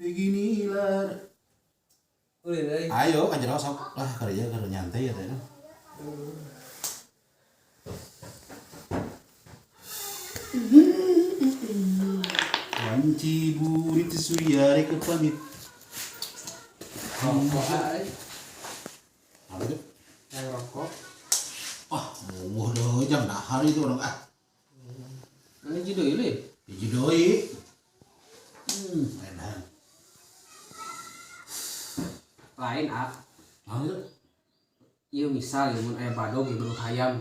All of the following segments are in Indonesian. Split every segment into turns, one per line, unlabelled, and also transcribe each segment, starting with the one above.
Beginilah.
Udah dari.
Ayo aja sok kerja nyantai ya teh. Wanci burit suyari ke pamit.
Rokok ay.
Apa itu?
Yang rokok.
Wah, udah jam dahar itu orang
Ini judul ini.
Dijidoi. Enak.
Lain ah.
Apa itu?
Iya misal ya mun aya badog ya bedog hayam.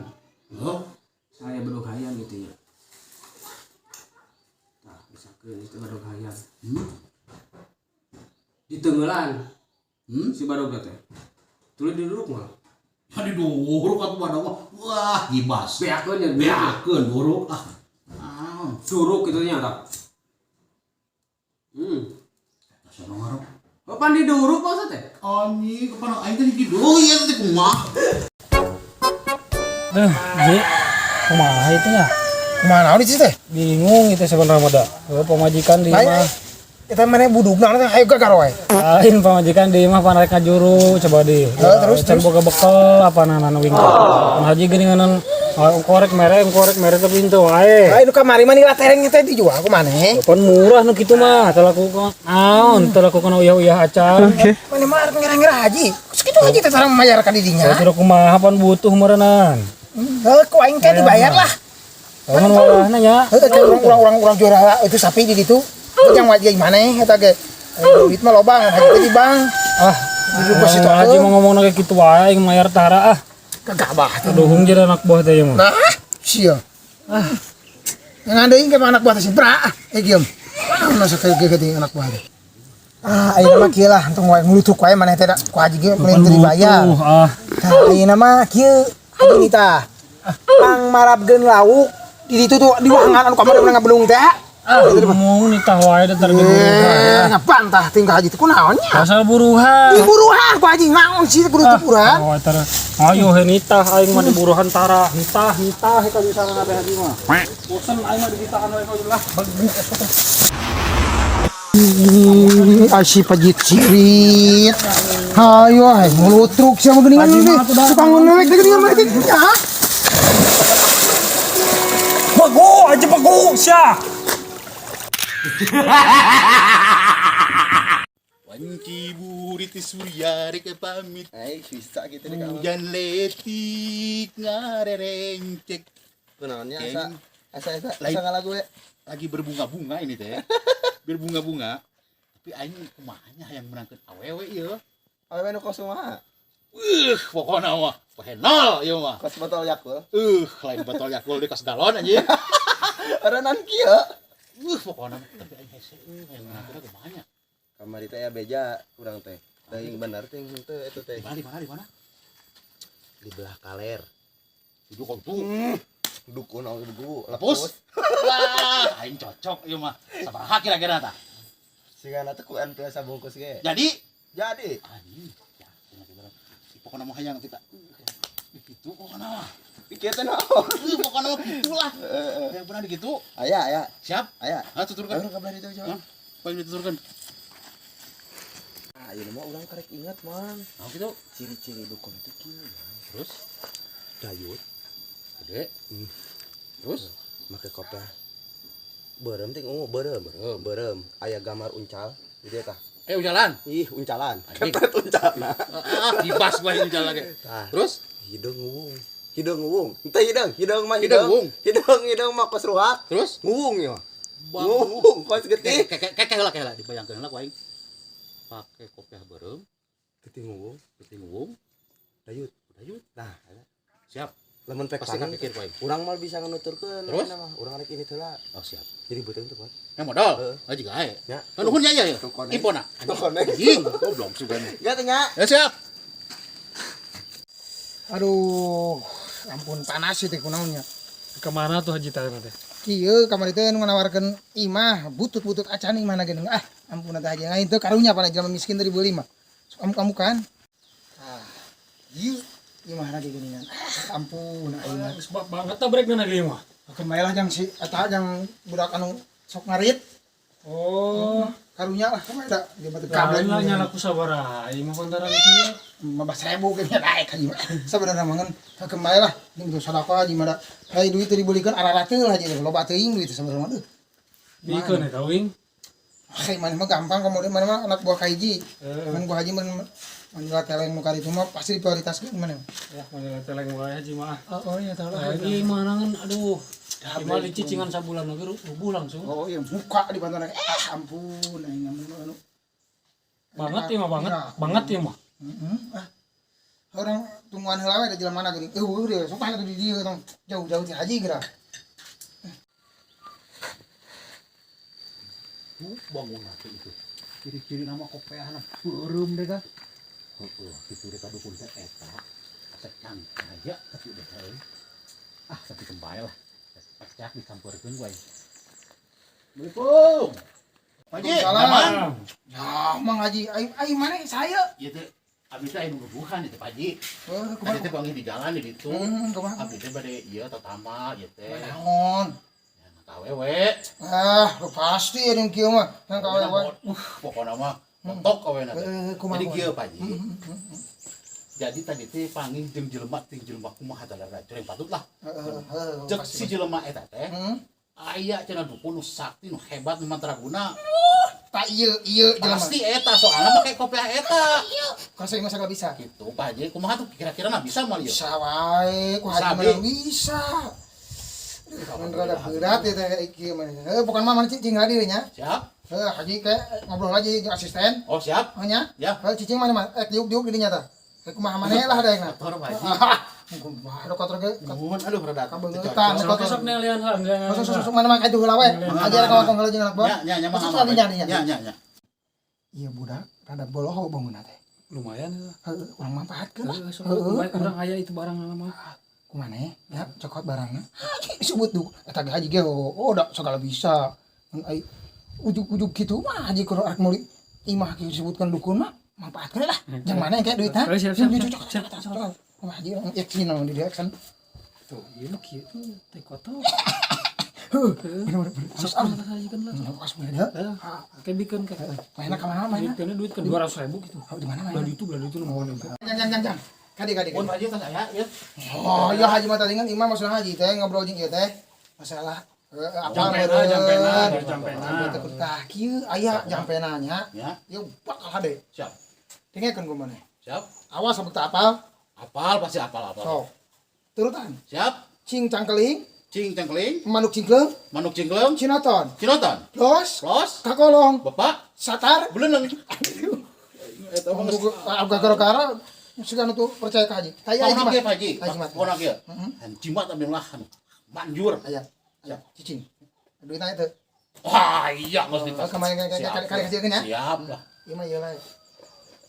Oh,
Saya bedog hayam gitu ya. Nah, misalkan itu badog hayam. Di tenggelan. Si badog teh. Tulis di duruk mah.
jadi duruk atuh pada wah gibas.
Beakeun ya.
Beakeun duruk ah.
Duruk gitu nya tak.
Sono ngarep.
Kapan di duruk maksud teh?
Anjing kepala aing teh didoi ya teh kumaha.
Ji, kumaha itu ya?
Kemana di teh?
Bingung itu sebenarnya mah da. Pemajikan di mah.
Kita mana budugna teh hayu gagar wae.
Lain pamajikan di mah pan rek ngajuru coba di.
Terus
can boga bekel apa nana wing. Pan haji geuninganan korek mere tapi henteu wae.
Ai nu kamari mah nila tereng teh dijual ku maneh.
Pan murah nu kitu mah teu laku naon teu laku kana uyah-uyah acan.
Mana mah arep ngira-ngira haji. Segitu haji teh sareng mayar ka didinya.
Saya kumaha pan butuh meureunnan.
Ku aing teh dibayar lah.
Mun warahna nya.
Heuh urang juara itu sapi di ditu. Yang wajah maneh eta ge. Duit mah loba haji teh di bank. Di deposito
Haji mau ngomong kayak gitu wae aing mayar tara ah.
Kagabah teh.
Aduh jadi anak buah teh mah.
Nah, sia. Yang ada ini ke anak buah teh Bra. Gium. Mana sakeuh ge anak buah teh. Ayeuna mah kieu lah antung wae ngulutuk wae maneh teh ku haji ge mending teu dibayar. Ayeuna mah kieu haji tah. Pang marabkeun lauk di ditu tuh di wahangan anu kamari urang ngabelung teh.
Ngomong nitah wae da target buruhan.
Ngapan tah tinggal haji teh kunaonnya?
Asal buruhan.
Di buruhan ku haji naon sih kudu buruhan.
Oh, ayo he nitah aing mah di buruhan tara. Nitah ka bisa ngabe haji mah. Bosen aing mah ditahan wae kau lah.
Asih pajit cirit. Hayo ay mulutruk siapa geuningan teh. Tukang ngelek teh geuningan mah teh.
Bago, aja bago sia.
Wanci burit suyari ke pamit.
Ai bisa gitu deh
Hujan letik ngarerencek.
Kunaonnya
Keng.
asa
Lain.
ngalagu we.
Lagi berbunga-bunga ini teh. Berbunga-bunga. Tapi aing kumahanya yang menangkeun awewe ieu.
Awewe nu kos kumaha?
Pokona mah pahenol ieu mah.
Kos botol Yakult.
Lain botol Yakult di kos galon anjing.
Arenan kieu.
Pokona tapi aing hese yang menangkeun kumahanya.
Kamari teh ya beja urang teh. Teuing bener teh henteu eta teh.
Di mana?
Di belah kaler.
Itu kok tuh.
Dukun au dugu
Lepus. Wah, aing cocok ieu mah. Sabaraha kira-kira tah?
Sigana teh ku NP sabungkus ge.
Jadi
Jadi
pokoknya mah hayang kita gitu pokoknya mah
pikir teh naon?
pokoknya mah gitulah yang pernah digitu
Aya.
siap
Aya.
tuturkan
Ayo kabar itu coba.
paling dituturkan
Ieu mah urang karek ingat, Mang.
gitu
Ciri-ciri dukun teh kieu.
terus
Dayut,
gede terus
make kopiah. Beureum teh ungu beureum. Aya gambar uncal di dieu tah.
jalan
Ih, uncalan.
Anjing.
Kepet uncalna.
dibas gua ini jalan lagi
Tah,
terus
hidung nguwung. Teu hidung mah
Hidung nguwung.
Hidung mah kos ruak.
terus
Nguwung ya.
Bang.
Nguwung kos getih.
kayak lah dibayangkeun lah ku aing pake kopiah beureum
Getih nguwung.
nguwung
Dayut. Nah,
siap
lamun pek
pasti
pangan
kapikir ku aing
urang mah bisa nganuturkeun
Terus?
mah. Urang rek ini teh lah.
oh siap
Jadi beuteung teh, Pak.
yang modal aja gae
Ya.
nuhun ya
Tukone.
impona
Tukone.
anjing goblok sugan
Ya teh nya.
ya siap
Aduh, ampun panas sih teh kunaonnya.
Kemana tuh haji teh teh?
Kieu kamari teh nu nawarkeun imah butut-butut acan imah na geuning. Ampun teh haji ngain teh karunya pana jelema miskin teh dibeuli mah. Sok kamu kan. Ieu imah na geuningan. Ampun ayeuna.
Geus banget tah breakna lagi mah.
Oke, maelah jang si eta jang budak anu sok ngarit.
Oh,
karunya lah kemana ada dia mati
Kabel
kabel
nyala ku sabaraha ieu mah pantaran kieu.
15.000 kayaknya naik haji mah sabenerna mangan kembali lah ning tuh sedekah haji mah hai duit teu dibulikeun ararateul haji loba teuing duit sabenerna mah
Bikeun eta wing.
hai mana mah gampang kemudian mana mah anak buah kaiji mun buah haji mun teleng nu kari itu mah pasti diprioritaskeun mana
Ya manila teleng wae haji mah.
oh iya tahu lah
Lagi manangan aduh. Cuma dicicingan sabulan lagi rubuh langsung.
oh iya buka di bantuan ampun aing anu
Banget ya mah banget ya mah.
Orang tungguan heula we da jalan mana geuning dia sok atuh di dieu tong jauh-jauh ti haji geura
bangun itu ciri-ciri nama kopeahna beureum deh kan kitu deh kadukun teh eta secang aja tapi udah teuing tapi kembali lah pacak dicampurkeun wae Assalamualaikum Pak Haji
Salam. Ya, Mang Haji, ai mana saya?
ieu teh abdi teh aya nubuhan itu Pak Haji
Oh,
Abdi teh panggil di jalan di ditu
kumaha?
abdi teh bade ieu tatama ieu teh
Naon?
awewe
Lu pasti ada yang kieu mah. Yang ka awewe.
pokona mah mentok awena teh
Kumaha?
jadi kieu Pak Haji jadi tadi teh panggil jeung jelema ting jelema kumaha tah cureng patut lah cek si jelema eta teh aya cenah dukun nu sakti nu hebat nu mantraguna
Tak ieu jelema.
pasti eta soalna make kopiah eta
Kasih masa gak bisa.
gitu Pak Haji kumaha tuh kira-kira na bisa moal ieu
Bisa wae, ku haji
Sabi.
mah bisa. Mun rada berat ya teh kieu mah. Bukan mah mana cicing hadir nya.
siap
Haji kayak ngobrol aja jeung asisten.
oh siap
Nya.
ya
Cicing mana mah? Diuk-diuk di dinya tah. Kumaha maneh lah daengna.
kotor Pak Haji
Aduh kotor ge.
nuhun aduh rada
Kabeungetan
Sok sok nelian han.
Sok mana mah atuh heula we. Ajar kawan heula jeung anak buah.
nya mah
Sok nya.
nya
Iya budak, rada boloho bangunna teh.
Lumayan ya.
Urang manfaatkeun lah.
Baik urang aya itu barang mah.
Kumaneh ya cokot barangna. Haji disebut tuh. Eta ge haji ge da segala bisa. Mun ai ujug-ujug kitu mah haji kudu arek murid imah kieu disebutkeun dukun mah manfaatkeun lah. Jang mana yang kayak duit ha?
Siap.
Haji yakin naon di action.
Tuh, ieu mah kieu tuh teh kotor.
Sos am.
Sajikan lah.
Pas mulai dah.
Kayak bikin ke.
Mainna ka mana mainna?
Bikinnya duit ke 200.000 gitu.
Di mana
Belah
mainna?
itu nuhun.
Jang. Kadi.
pun Pak Haji teh saya ieu
Oh, iya haji mah tadi kan imam masalah haji teh ngobrol jeung ieu teh. Masalah
Jampena.
Teh tah kieu aya jampena nya.
ya
Ieu bakal hade.
siap
Dengekeun ku maneh.
siap
Awas sabuk teu apal.
apal pasti apal
Sok. Turutan.
siap
Cing cangkeling,
cing cengkeling
manuk cingkleng,
manuk cingkleng
cinoton,
cinotan
los,
los
kakolong,
bapak
satar.
beleneng eta mah geus
Gara-gara segala tuh percaya ka haji. Aya
Pohon
haji
Pak Haji,
Jimat.
pohon kieu. Jimat ambil lahan. Manjur.
Aya. Cicing. Duitna itu.
Wah, iya geus ditas.
Kemarin kali kasieun ya.
Siap lah.
Ieu mah ieu lah.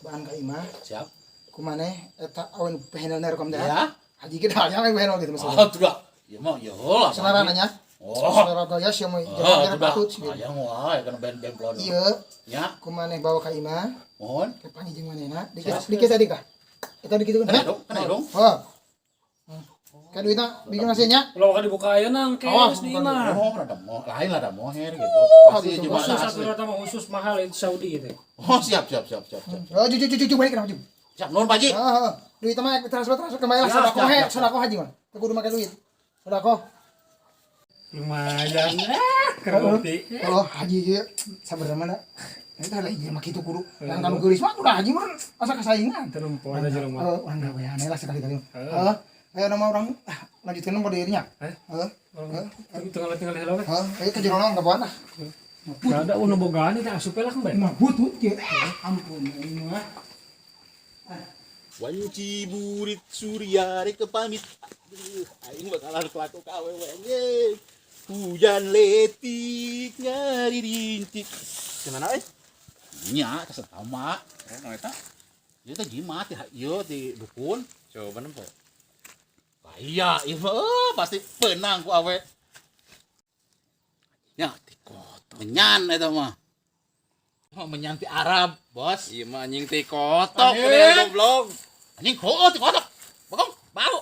Bahan ka imah.
Siap.
Kumaneh eta awen pehenel rekom dah.
Ya.
Haji ge dah nya pehenel gitu
Oh,
maksudnya.
tuh dah. Ieu mah ieu lah.
Selera nanya.
Oh.
Selera gaya sia mah jangan patut sih.
Aya moal ya kana band-band plon.
Ieu
Ya,
kumaneh bawa ka imah.
mohon.
Ke panggil jeung manehna. Dikit tadi kah? Eta dikitu
Kana
kan?
dong, kana dong.
Oh. Ka duitna bikin nasinya.
Kalau ka dibuka aya nang
Awas,
keus di
bukan
imah.
Oh, rada moh, lain lah ada moher gitu. Pasti
betul.
cuma
Khusus
asli.
satu mah khusus mahal itu Saudi gitu.
Oh, siap.
Oh, cucu balik kenapa cucu?
Siap, nuhun Pak Haji.
Duit mah transfer kembali lah
Siap,
sedekah haji mah. Teu kudu make duit. Sedekah.
Lumayan. Keroti.
Oh, haji ge sabar mana? Eta lah ieu mah kitu kudu. Yang kanu geulis mah udah haji mah asa kasaingan.
Terumpo ada jelema.
Orang gaweane lah sekali-kali. Ayo nama orang lanjutkeun nomor dirinya.
Tinggal hello we.
Ayo ke jerono ngaboan ah.
Ada uno bogaan teh asupe lah kembali.
Mah butut ge. Ampun ini mah.
Wanci burit surya rek pamit. Aing bakalan kelaku ka awewe ge. Hujan letik nyari rintik. Gimana nya ka setama. Oh eta. Ieu teh jimat ya ieu di dukun. Coba nempo. Iya, pasti penang ku awe. Nya ti koto menyan eta mah. Menyan ti Arab, Bos.
Iya mah anjing teh kotok, bener goblok.
Anjing koot ti kotok. Bagong, bau.